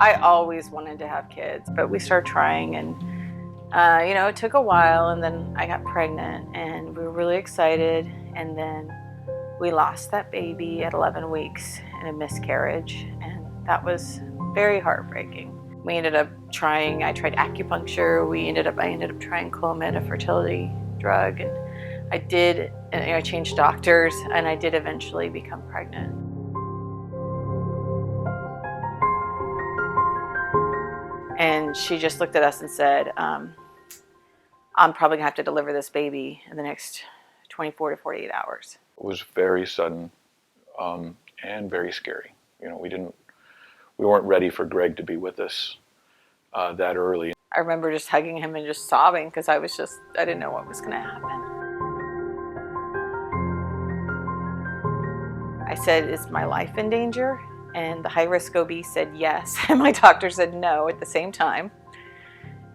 I always wanted to have kids, but we started trying, and it took a while, and then I got pregnant, and we were really excited, and then we lost that baby at 11 weeks in a miscarriage, and that was very heartbreaking. We ended up trying, I tried acupuncture, I ended up trying Clomid, a fertility drug, and I changed doctors, and I did eventually become pregnant. And she just looked at us and said, I'm probably gonna have to deliver this baby in the next 24 to 48 hours. It was very sudden and very scary. We weren't ready for Greg to be with us that early. I remember just hugging him and just sobbing because I didn't know what was gonna happen. I said, is my life in danger? And the high-risk OB said yes, and my doctor said no at the same time.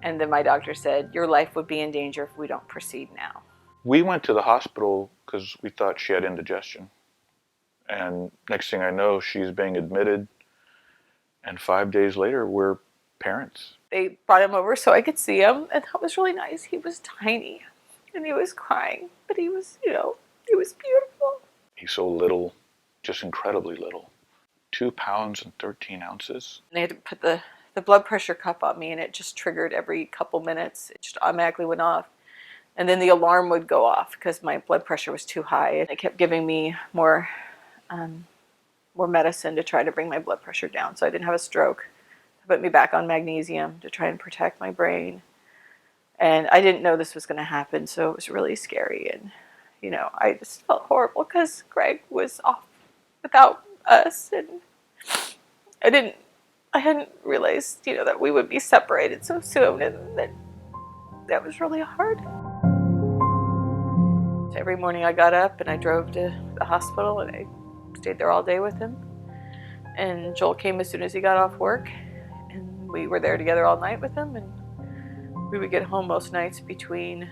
And then my doctor said, your life would be in danger if we don't proceed now. We went to the hospital because we thought she had indigestion. And next thing I know, she's being admitted, and 5 days later, we're parents. They brought him over so I could see him, and that was really nice. He was tiny, and he was crying, but he was, he was beautiful. He's so little, just incredibly little. 2 pounds and 13 ounces. They had to put the blood pressure cuff on me, and it just triggered every couple minutes. It just automatically went off. And then the alarm would go off because my blood pressure was too high. And they kept giving me more medicine to try to bring my blood pressure down so I didn't have a stroke. They put me back on magnesium to try and protect my brain. And I didn't know this was going to happen, so it was really scary. And, I just felt horrible because Greg was off without us. And I hadn't realized, that we would be separated so soon, and that was really hard. So every morning I got up and I drove to the hospital, and I stayed there all day with him. And Joel came as soon as he got off work, and we were there together all night with him, and we would get home most nights between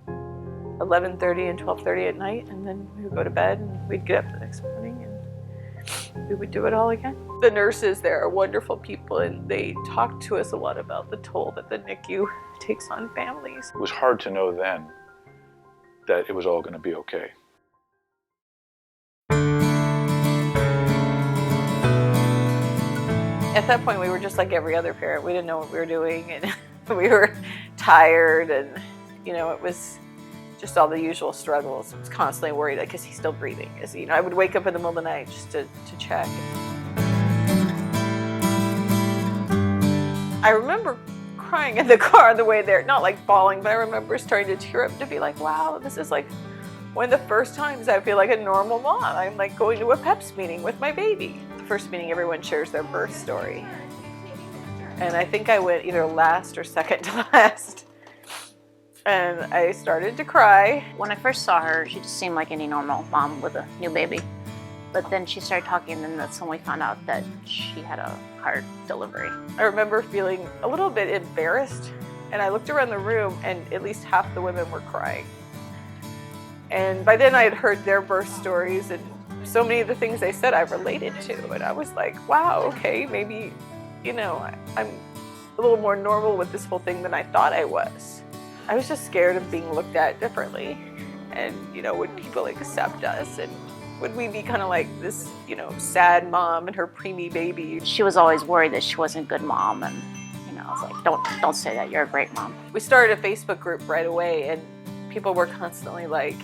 11:30 and 12:30 at night, and then we would go to bed, and we'd get up the next morning, and we would do it all again. The nurses there are wonderful people, and they talk to us a lot about the toll that the NICU takes on families. It was hard to know then that it was all going to be okay. At that point, we were just like every other parent. We didn't know what we were doing, and we were tired, and it was just all the usual struggles. I was constantly worried because he's still breathing. I would wake up in the middle of the night just to check. I remember crying in the car on the way there, not like bawling, but I remember starting to tear up to be like, wow, this is like one of the first times I feel like a normal mom. I'm like going to a PEPS meeting with my baby. The first meeting, everyone shares their birth story. And I think I went either last or second to last. And I started to cry. When I first saw her, she just seemed like any normal mom with a new baby. But then she started talking, and that's when we found out that she had a hard delivery. I remember feeling a little bit embarrassed, and I looked around the room, and at least half the women were crying. And by then I had heard their birth stories, and so many of the things they said I related to, and I was like, wow, okay, maybe, I'm a little more normal with this whole thing than I thought I was. I was just scared of being looked at differently, and, would people accept us, and would we be kind of like this, sad mom and her preemie baby? She was always worried that she wasn't a good mom, and, I was like, don't say that, you're a great mom. We started a Facebook group right away, and people were constantly like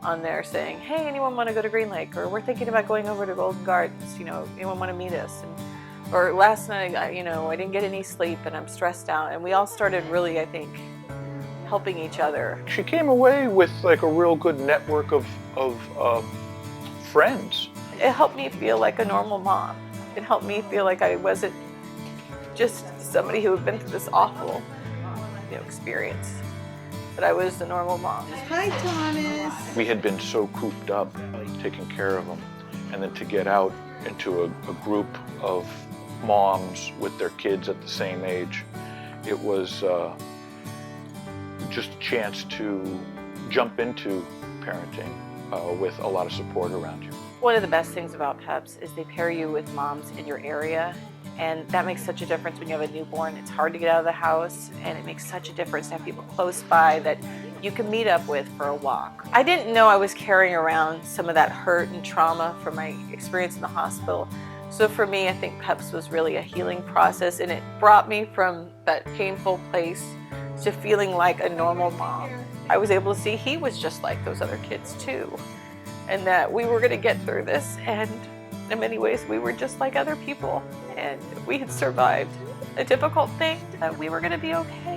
on there saying, hey, anyone want to go to Green Lake? Or we're thinking about going over to Golden Gardens, anyone want to meet us? Or last night, I didn't get any sleep and I'm stressed out. And we all started really, I think, helping each other. She came away with like a real good network of friends. It helped me feel like a normal mom. It helped me feel like I wasn't just somebody who had been through this awful, experience. But I was the normal mom. Hi, Thomas. We had been so cooped up, taking care of them, and then to get out into a group of moms with their kids at the same age, it was just a chance to jump into parenting with a lot of support around you. One of the best things about PEPS is they pair you with moms in your area, And that makes such a difference when you have a newborn. It's hard to get out of the house, and it makes such a difference to have people close by that you can meet up with for a walk. I didn't know I was carrying around some of that hurt and trauma from my experience in the hospital. So for me, I think PEPS was really a healing process, and it brought me from that painful place to feeling like a normal mom. I was able to see he was just like those other kids too, and that we were going to get through this, and in many ways we were just like other people, and we had survived a difficult thing, that we were going to be okay.